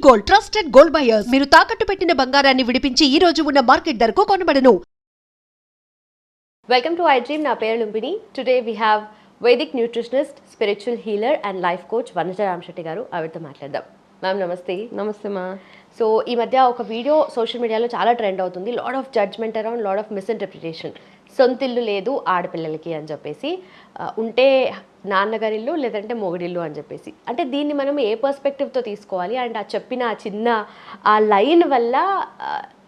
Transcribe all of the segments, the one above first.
Gold, trusted gold buyers. మీరు తాకట్టు పెట్టిన బంగారాన్ని విడిపించి ఈ రోజు ఉన్న మార్కెట్ ధరకు కొనబడను. Welcome to I dream. నా పేరు Lumbini. Today we have Vaidik nutritionist, spiritual healer and life coach Vanaja Ramasetti garu. ఆవిడతో మాట్లాడదాం. మ్యామ్ నమస్తే. నమస్తే మా. సో ఈ మధ్య ఒక వీడియో సోషల్ మీడియాలో చాలా ట్రెండ్ అవుతుంది. Lot of judgement around, lot of misinterpretation. సొంతిల్లు లేదు ఆడపిల్లలకి అని చెప్పేసి, ఉంటే నాన్నగారిల్లు లేదంటే మొగుడిల్లు అని చెప్పేసి. అంటే దీన్ని మనం ఏ పర్స్పెక్టివ్తో తీసుకోవాలి? అండ్ ఆ చెప్పిన ఆ చిన్న ఆ లైన్ వల్ల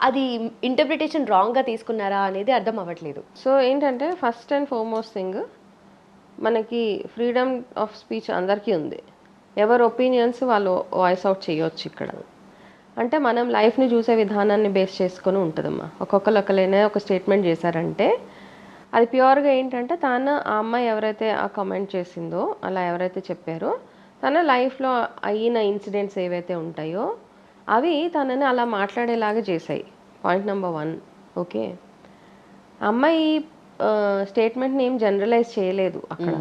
అది ఇంటర్ప్రిటేషన్ రాంగ్గా తీసుకున్నారా అనేది అర్థం అవ్వట్లేదు. సో ఏంటంటే ఫస్ట్ అండ్ ఫార్మోస్ట్ థింగ్, మనకి ఫ్రీడమ్ ఆఫ్ స్పీచ్ అందరికీ ఉంది. ఎవరి ఒపీనియన్స్ వాళ్ళు వాయిస్ అవుట్ చేయొచ్చు ఇక్కడ. అంటే మనం లైఫ్ని చూసే విధానాన్ని బేస్ చేసుకొని ఉంటుందమ్మా. ఒక్కొక్కరైనా ఒక స్టేట్మెంట్ చేశారంటే అది ప్యూర్గా ఏంటంటే తను ఆ అమ్మాయి ఎవరైతే ఆ కమెంట్ చేసిందో, అలా ఎవరైతే చెప్పారో, తన లైఫ్లో అయిన ఇన్సిడెంట్స్ ఏవైతే ఉంటాయో అవి తనని అలా మాట్లాడేలాగా చేశాయి. Point number 1. ఓకే, అమ్మాయి స్టేట్మెంట్ని ఏం జనరలైజ్ చేయలేదు అక్కడ.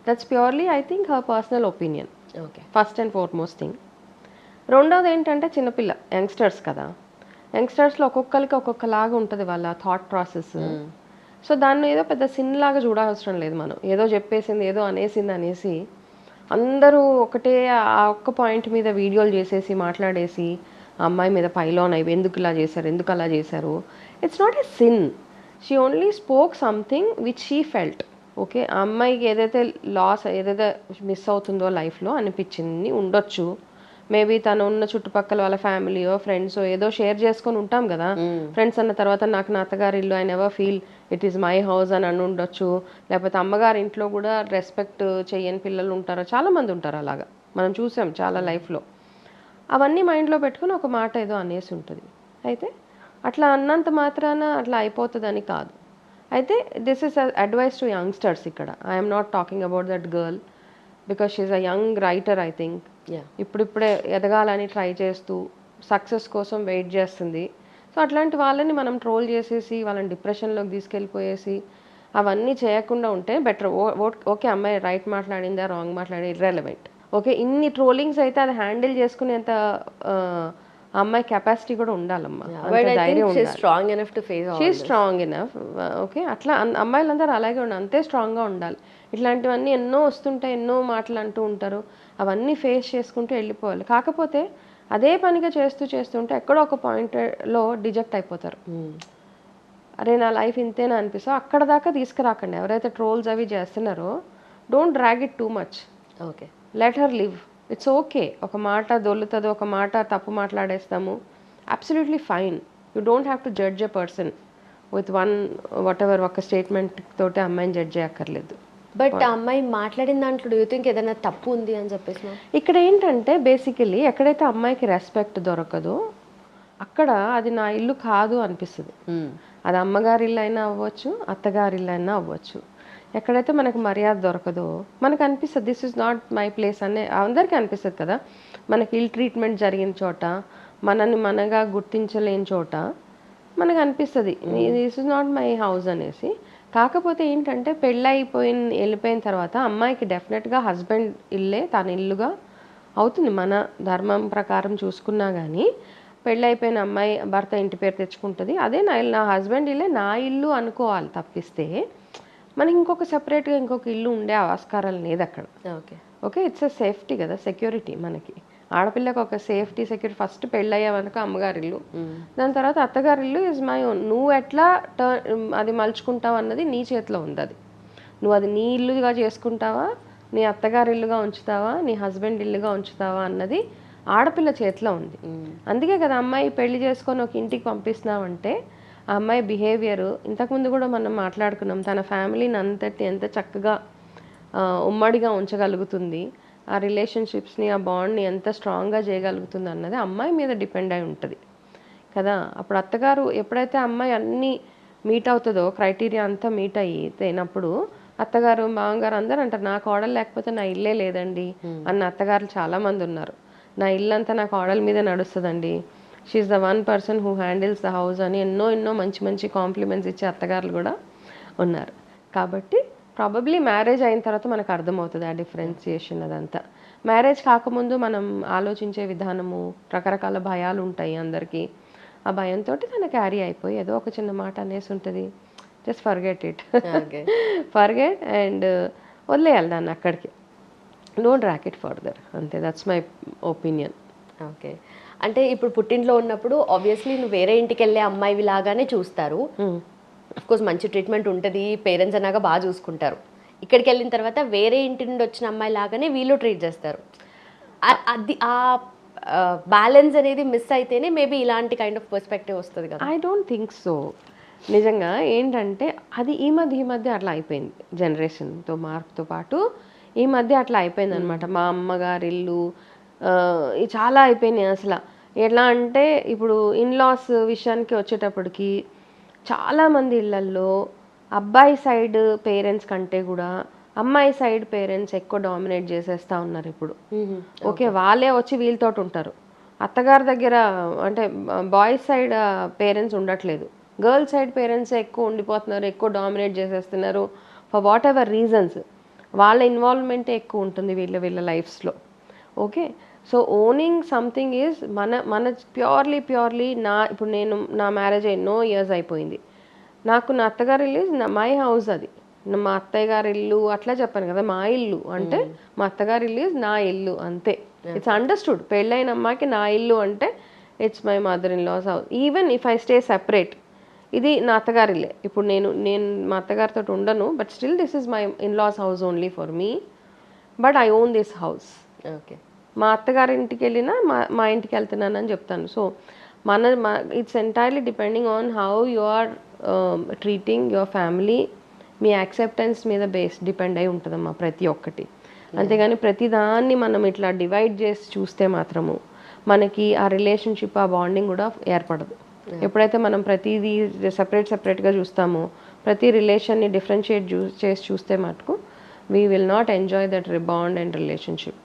That's purely I think her personal opinion. Okay, first and foremost thing. రెండోది ఏంటంటే చిన్నపిల్ల, యంగ్స్టర్స్ కదా. యంగ్స్టర్స్లో ఒక్కొక్కరికి ఒక్కొక్కలాగా ఉంటుంది వాళ్ళ థాట్ ప్రాసెస్. సో దాన్ని ఏదో పెద్ద సిన్ లాగా చూడాల్సిన లేదు. మనం ఏదో చెప్పేసింది, ఏదో అనేసి అందరూ ఒకటే ఆ ఒక్క పాయింట్ మీద వీడియోలు చేసేసి మాట్లాడేసి ఆ అమ్మాయి మీద పైలోన్ అయ్యి ఎందుకు ఇలా చేశారు, ఎందుకు అలా చేశారు. It's not a sin. She only spoke something which she felt. Okay, ఆ అమ్మాయికి ఏదైతే లాస్, ఏదైతే మిస్ అవుతుందో లైఫ్లో అనిపించింది ఉండొచ్చు. మేబీ తను ఉన్న చుట్టుపక్కల వాళ్ళ ఫ్యామిలీయో ఫ్రెండ్స్ ఏదో షేర్ చేసుకొని ఉంటాం కదా. ఫ్రెండ్స్ అన్న తర్వాత నాకు నా అత్తగారి ఇల్లు, I never feel it is my house అని ఉండొచ్చు. లేకపోతే అమ్మగారి ఇంట్లో కూడా రెస్పెక్ట్ చేయని పిల్లలు ఉంటారు, చాలామంది ఉంటారు అలాగా. మనం చూసాం చాలా లైఫ్లో. అవన్నీ మైండ్లో పెట్టుకుని ఒక మాట ఏదో అనేసి ఉంటుంది. అయితే అట్లా అన్నంత మాత్రాన అట్లా అయిపోతుందని కాదు. అయితే this is advice to youngsters. ఇక్కడ I'm not talking about that girl because she's a young writer. I think ఇప్పుడిప్పుడే ఎదగాలని ట్రై చేస్తూ సక్సెస్ కోసం వెయిట్ చేస్తుంది. సో అట్లాంటి వాళ్ళని మనం ట్రోల్ చేసేసి వాళ్ళని డిప్రెషన్లోకి తీసుకెళ్ళిపోయేసి అవన్నీ చేయకుండా ఉంటే బెటర్. ఓకే, అమ్మాయి రైట్ మాట్లాడిందా రాంగ్ మాట్లాడి ఇర్రెలవెంట్. ఓకే, ఇన్ని ట్రోలింగ్స్ అయితే అది హ్యాండిల్ చేసుకునేంత అమ్మాయి కెపాసిటీ కూడా ఉండాలమ్మా. Strong enough. ఓకే, అట్లా అమ్మాయిలందరూ అలాగే ఉండాలి, అంతే స్ట్రాంగ్గా ఉండాలి. ఇట్లాంటివన్నీ ఎన్నో వస్తుంటాయి, ఎన్నో మాటలు అంటూ ఉంటారు, అవన్నీ ఫేస్ చేసుకుంటూ వెళ్ళిపోవాలి. కాకపోతే అదే పనిగా చేస్తుంటే ఎక్కడో ఒక పాయింట్లో డిజెక్ట్ అయిపోతారు. అరే నా లైఫ్ ఇంతేనా అనిపిస్తా. అక్కడ దాకా తీసుకురాకండి. ఎవరైతే ట్రోల్స్ అవి చేస్తున్నారో don't drag it too much. Okay, let her live. It's okay. ఒక మాట దొల్లుతుంది, ఒక మాట తప్పు మాట్లాడేస్తాము, absolutely fine. You don't have to judge a person with ఒక స్టేట్మెంట్ తోటి అమ్మాయిని జడ్జ్ చేయక్కర్లేదు. బట్ ఆ అమ్మాయి మాట్లాడిన దాంట్లో డూ యూ థింక్ ఏదైనా తప్పు ఉంది అని చెప్పేసి? ఇక్కడ ఏంటంటే బేసికలీ ఎక్కడైతే అమ్మాయికి రెస్పెక్ట్ దొరకదో అక్కడ అది నా ఇల్లు కాదు అనిపిస్తుంది. అది అమ్మగారి ఇల్లు అయినా అవ్వచ్చు, అత్తగారి ఇల్లు అయినా అవ్వచ్చు. ఎక్కడైతే మనకు మర్యాద దొరకదో మనకు అనిపిస్తుంది this is not my place అనే అందరికీ అనిపిస్తుంది కదా. మనకి ఇల్ ట్రీట్మెంట్ జరిగిన చోట, మనని మనగా గుర్తించలేని చోట మనకు అనిపిస్తుంది this is not my house అనేసి. కాకపోతే ఏంటంటే వెళ్ళిపోయిన తర్వాత అమ్మాయికి డెఫినెట్గా హస్బెండ్ ఇల్లే తన ఇల్లుగా అవుతుంది. మన ధర్మం ప్రకారం చూసుకున్నా కానీ పెళ్ళైపోయిన అమ్మాయి భర్త ఇంటి పేరు తెచ్చుకుంటుంది. అదే నా హస్బెండ్ ఇల్లే నా ఇల్లు అనుకోవాలి తప్పిస్తే మనకి ఇంకొక సెపరేట్గా ఇంకొక ఇల్లు ఉండే ఆస్కారాలు లేదు అక్కడ. ఓకే, ఇట్స్ ఎ సేఫ్టీ కదా, సెక్యూరిటీ. మనకి ఆడపిల్లకి ఒక సేఫ్టీ, సెక్యూరిటీ. ఫస్ట్ పెళ్ళయ్యావనుకో అమ్మగారిల్లు, దాని తర్వాత అత్తగారిల్లు ఇస్ మై ఓన్. నువ్వు ఎట్లా అది మలుచుకుంటావు అన్నది నీ చేతిలో ఉంది. అది నువ్వు అది నీ ఇల్లుగా చేసుకుంటావా, నీ అత్తగారిల్లుగా ఉంచుతావా, నీ హస్బెండ్ ఇల్లుగా ఉంచుతావా అన్నది ఆడపిల్ల చేతిలో ఉంది. అందుకే కదా అమ్మాయి పెళ్లి చేసుకొని ఒక ఇంటికి పంపిస్తున్నావంటే ఆ అమ్మాయి బిహేవియర్, ఇంతకుముందు కూడా మనం మాట్లాడుకున్నాం, తన ఫ్యామిలీని అంతటి ఎంత చక్కగా ఉమ్మడిగా ఉంచగలుగుతుంది, ఆ రిలేషన్షిప్స్ని, ఆ బాండ్ని ఎంత స్ట్రాంగ్గా చేయగలుగుతుంది అన్నది అమ్మాయి మీద డిపెండ్ అయి ఉంటుంది కదా. అప్పుడు అత్తగారు ఎప్పుడైతే అమ్మాయి అన్నీ మీట్ అవుతుందో, క్రైటీరియా అంతా మీట్ అయినప్పుడు అత్తగారు మామగారు అందరూ అంటారు నా కోడలు లేకపోతే నా ఇల్లే లేదండి అన్న అత్తగారులు చాలామంది ఉన్నారు. నా ఇల్లంతా నా కోడల మీద నడుస్తుందండి, she's the one person who handles the house అని ఎన్నో మంచి కాంప్లిమెంట్స్ ఇచ్చే అత్తగారులు కూడా ఉన్నారు. కాబట్టి ప్రాబబ్లీ మ్యారేజ్ అయిన తర్వాత మనకు అర్థమవుతుంది ఆ డిఫరెన్సియేషన్ అదంతా. మ్యారేజ్ కాకముందు మనం ఆలోచించే విధానము, రకరకాల భయాలు ఉంటాయి అందరికీ. ఆ భయంతో తను క్యారీ అయిపోయి ఏదో ఒక చిన్న మాట అనేసి ఉంటుంది. Just forget it, forget and వదిలేయాలి దాన్ని అక్కడికి. డోంట్ ర్యాక్ ఇట్ ఫర్దర్, అంతే. That's my opinion. ఓకే. అంటే ఇప్పుడు పుట్టింట్లో ఉన్నప్పుడు ఆబ్వియస్లీ నువ్వు వేరే ఇంటికి వెళ్ళే అమ్మాయివి లాగానే చూస్తారు. కోర్స్ మంచి ట్రీట్మెంట్ ఉంటుంది, పేరెంట్స్ అన్నాక బాగా చూసుకుంటారు. ఇక్కడికి వెళ్ళిన తర్వాత వేరే ఇంటి నుండి వచ్చిన అమ్మాయి లాగానే వీళ్ళు ట్రీట్ చేస్తారు. అది ఆ బ్యాలెన్స్ అనేది మిస్ అయితేనే మేబీ ఇలాంటి కైండ్ ఆఫ్ పర్స్పెక్టివ్ వస్తుంది కదా. I don't think so. నిజంగా ఏంటంటే అది ఈ మధ్య అట్లా అయిపోయింది. జనరేషన్తో మార్పుతో పాటు ఈ మధ్య అట్లా అయిపోయింది అనమాట. మా అమ్మగారి ఇల్లు చాలా అయిపోయినాయి అసలు. ఎట్లా అంటే ఇప్పుడు ఇన్లాస్ విషయానికి వచ్చేటప్పటికి చాలామంది ఇళ్ళల్లో అబ్బాయి సైడ్ పేరెంట్స్ కంటే కూడా అమ్మాయి సైడ్ పేరెంట్స్ ఎక్కువ డామినేట్ చేసేస్తూ ఉన్నారు ఇప్పుడు. ఓకే, వాళ్ళే వచ్చి వీళ్ళతో ఉంటారు. అత్తగారి దగ్గర అంటే బాయ్స్ సైడ్ పేరెంట్స్ ఉండట్లేదు, గర్ల్ సైడ్ పేరెంట్స్ ఎక్కువ ఉండిపోతున్నారు, ఎక్కువ డామినేట్ చేసేస్తున్నారు. ఫర్ వాట్ ఎవర్ రీజన్స్ వాళ్ళ ఇన్వాల్వ్మెంట్ ఎక్కువ ఉంటుంది వీళ్ళ లైఫ్స్లో. Okay, so owning something is మన ప్యూర్లీ ఇప్పుడు నా మ్యారేజ్ ఎన్నో ఇయర్స్ అయిపోయింది. నాకు నా అత్తగారి ఇల్లు ఇస్ మై హౌస్. అది మా అత్తయ్య గారి ఇల్లు అట్లా చెప్పాను కదా, మా ఇల్లు అంటే మా అత్తగారి ఇల్లు ఇస్ నా ఇల్లు, అంతే. It's understood. పెళ్ళైన అమ్మాయికి నా ఇల్లు అంటే it's my mother in law's house. Even if I stay separate, ఇది నా అత్తగారి ఇల్లే. ఇప్పుడు నేను మా అత్తగారితో ఉండను, but still this is my in law's house only for me, but I own this house. Okay, మా అత్తగారి ఇంటికి వెళ్ళినా మా ఇంటికి వెళ్తున్నానని చెప్తాను. So it's entirely depending on how you are treating your family. మీ యాక్సెప్టెన్స్ మీద డిపెండ్ అయి ఉంటుందమ్మా ప్రతి ఒక్కటి. అంతేగాని ప్రతిదాన్ని మనం ఇట్లా డివైడ్ చేసి చూస్తే మాత్రము మనకి ఆ రిలేషన్షిప్, ఆ బాండింగ్ కూడా ఏర్పడదు. ఎప్పుడైతే మనం ప్రతిదీ సెపరేట్గా చూస్తామో, ప్రతి రిలేషన్ని డిఫరెన్షియేట్ చేసి చూస్తే మటుకు we will not enjoy that bond and relationship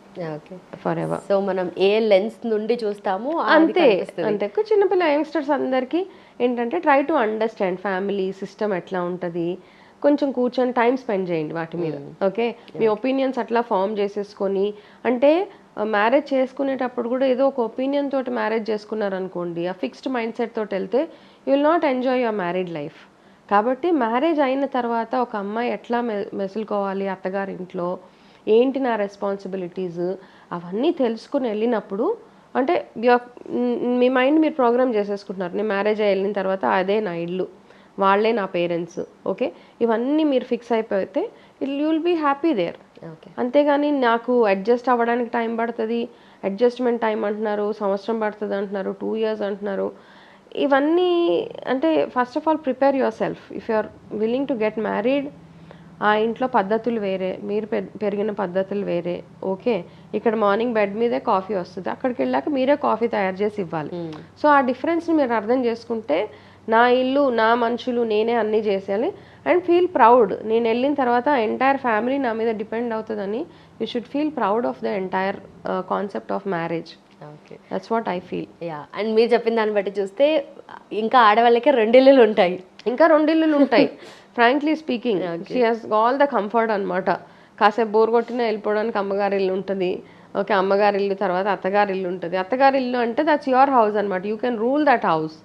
for ever. So మనం ఏ లెన్స్ నుండి చూస్తామో అంతే. చిన్నపిల్ల యంగ్స్టర్స్ అందరికీ ఏంటంటే try to understand family system ఎట్లా ఉంటుంది, కొంచెం కూర్చొని టైం స్పెండ్ చేయండి వాటి మీద. ఓకే, మీ ఒపీనియన్స్ అట్లా ఫామ్ చేసేసుకొని, అంటే మ్యారేజ్ చేసుకునేటప్పుడు కూడా ఏదో ఒక ఒపీనియన్ తోటి మ్యారేజ్ చేసుకున్నారనుకోండి, ఆ ఫిక్స్డ్ మైండ్ సెట్ తోటి వెళ్తే you will not enjoy your married life. కాబట్టి మ్యారేజ్ అయిన తర్వాత ఒక అమ్మాయి ఎట్లా మెసులుకోవాలి అత్తగారి ఇంట్లో, ఏంటి నా రెస్పాన్సిబిలిటీస్, అవన్నీ తెలుసుకుని వెళ్ళినప్పుడు అంటే మీ మైండ్ మీరు ప్రోగ్రామ్ చేసేసుకుంటున్నారు. నేను మ్యారేజ్ అయ్యి వెళ్ళిన తర్వాత అదే నా ఇల్లు, వాళ్ళే నా పేరెంట్స్. ఓకే, ఇవన్నీ మీరు ఫిక్స్ అయిపోతే you will be happy there. అంతేగాని నాకు అడ్జస్ట్ అవ్వడానికి టైం పడుతుంది, అడ్జస్ట్మెంట్ టైం అంటున్నారు, సంవత్సరం పడుతుంది అంటున్నారు, 2 years అంటున్నారు. ఇవన్నీ అంటే first of all prepare yourself. If you are willing to get married, ఆ ఇంట్లో పద్ధతులు వేరే, మీరు పెరిగిన పద్ధతులు వేరే. ఓకే, ఇక్కడ మార్నింగ్ బెడ్ మీదే కాఫీ వస్తుంది, అక్కడికి వెళ్ళాక మీరే కాఫీ తయారు చేసి ఇవ్వాలి. సో ఆ డిఫరెన్స్ని మీరు అర్థం చేసుకుంటే, నా ఇల్లు, నా మనుషులు, నేనే అన్నీ చేసేయాలి అండ్ ఫీల్ ప్రౌడ్. నేను వెళ్ళిన తర్వాత ఎంటైర్ ఫ్యామిలీ నా మీద డిపెండ్ అవుతుందని you should feel proud of the entire concept of marriage. Okay, that's what I feel. Yeah, and మీరు చెప్పిన దాన్ని బట్టి చూస్తే ఇంకా ఆడవాళ్ళకి 2 ఇల్లులు ఉంటాయి, ఇంకా 2 ఇల్లులు ఉంటాయి. Frankly speaking she has all the comfort అనమాట. కాసేపు బోర్ కొట్టినా వెళ్ళిపోవడానికి అమ్మగారి ఇల్లు ఉంటుంది. ఓకే, అమ్మగారి ఇల్లు తర్వాత అత్తగారి ఇల్లు ఉంటుంది. అత్తగారి ఇల్లు అంటే దట్స్ యువర్ హౌస్ అనమాట. You can rule that house.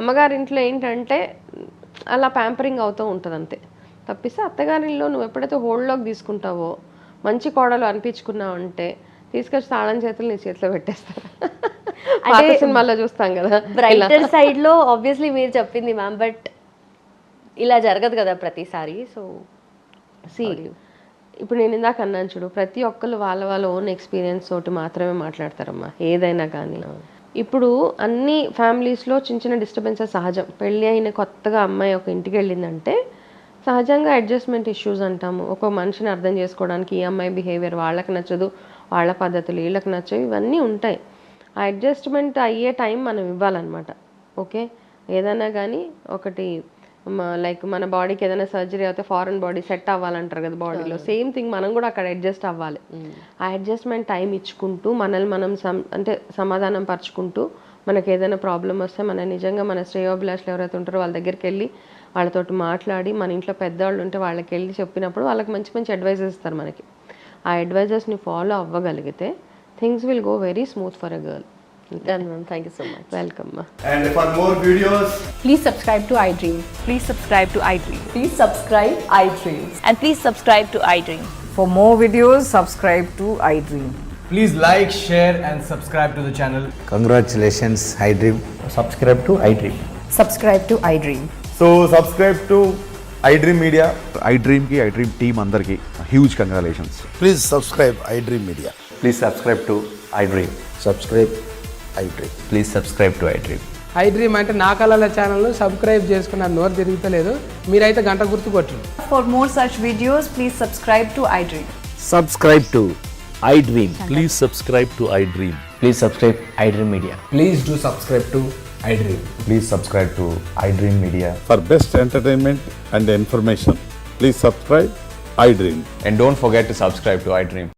అమ్మగారి ఇంట్లో ఏంటంటే అలా ప్యాంపరింగ్ అవుతూ ఉంటుంది అంతే. తప్పిస్తే అత్తగారి ఇల్లు నువ్వు ఎప్పుడైతే హోల్డ్లోకి తీసుకుంటావో, మంచి కోడలు అనిపించుకున్నావు అంటే తీసుకొచ్చి తాళం చేతులు నీ చేతిలో పెట్టేస్తారు. అంటే సినిమాల్లో చూస్తాం కదా. బ్రైటర్ సైడ్ లో ఆబ్వియస్లీ మీరు చెప్పింది మ్యామ్, బట్ ఇలా జరగదు కదా ప్రతిసారి. సో ఇప్పుడు నేను ఇందాక అన్నాను చూడు, ప్రతి ఒక్కరు వాళ్ళ ఓన్ ఎక్స్పీరియన్స్ తోటి మాత్రమే మాట్లాడతారమ్మా ఏదైనా కానీ. ఇప్పుడు అన్ని ఫ్యామిలీస్లో చిన్న డిస్టర్బెన్సెస్ సహజం. పెళ్ళి అయిన కొత్తగా అమ్మాయి ఒక ఇంటికి వెళ్ళిందంటే సహజంగా అడ్జస్ట్మెంట్ ఇష్యూస్ అంటాము. ఒక మనిషిని అర్థం చేసుకోవడానికి ఈ అమ్మాయి బిహేవియర్ వాళ్ళకి నచ్చదు, వాళ్ళ పద్ధతులు వీళ్ళకి నచ్చవు, ఇవన్నీ ఉంటాయి. ఆ అడ్జస్ట్మెంట్ అయ్యే టైం మనం ఇవ్వాలన్నమాట. ఓకే, ఏదైనా కానీ ఒకటి లైక్ మన బాడీకి ఏదైనా సర్జరీ అయితే ఫారెన్ బాడీ సెట్ అవ్వాలంటారు కదా బాడీలో, సేమ్ థింగ్ మనం కూడా అక్కడ అడ్జస్ట్ అవ్వాలి. ఆ అడ్జస్ట్మెంట్ టైం ఇచ్చుకుంటూ మనల్ని మనం అంటే సమాధానం పరుచుకుంటూ, మనకి ఏదైనా ప్రాబ్లం వస్తే నిజంగా మన శ్రేయోభిలాషులు ఎవరైతే ఉంటారో వాళ్ళ దగ్గరికి వెళ్ళి వాళ్ళతోటి మాట్లాడి, మన ఇంట్లో పెద్దవాళ్ళు ఉంటే వాళ్ళకి వెళ్ళి చెప్పినప్పుడు వాళ్ళకి మంచి మంచి అడ్వైజెస్ ఇస్తారు మనకి. ఆ అడ్వైజర్స్ని ఫాలో అవ్వగలిగితే things will go very smooth for a girl. Done ma'am, thank you so much. Welcome మా. And for more videos, Please subscribe to iDream. Please subscribe to iDream. Please subscribe iDream. And please subscribe to iDream. For more videos, subscribe to iDream. please like, share and subscribe to the channel. Congratulations, iDream. Subscribe to iDream. Subscribe to iDream. So subscribe to iDream Media. iDream की iDream team अंदर की huge congratulations. Please subscribe iDream Media. Please subscribe to iDream. Subscribe iDream. Please subscribe to iDream. iDream అంటే నా కళల ఛానల్ను subscribe చేసుకున్న నోరు తిరుగుతలేదు, మీరైతే గంట గుర్తు కొట్టండి. For more such videos, please subscribe to iDream. Subscribe to iDream. Please subscribe to iDream. Please subscribe iDream Media. Please do subscribe to iDream. Please subscribe to iDream Media. For best entertainment and information, please subscribe iDream. And don't forget to subscribe to iDream.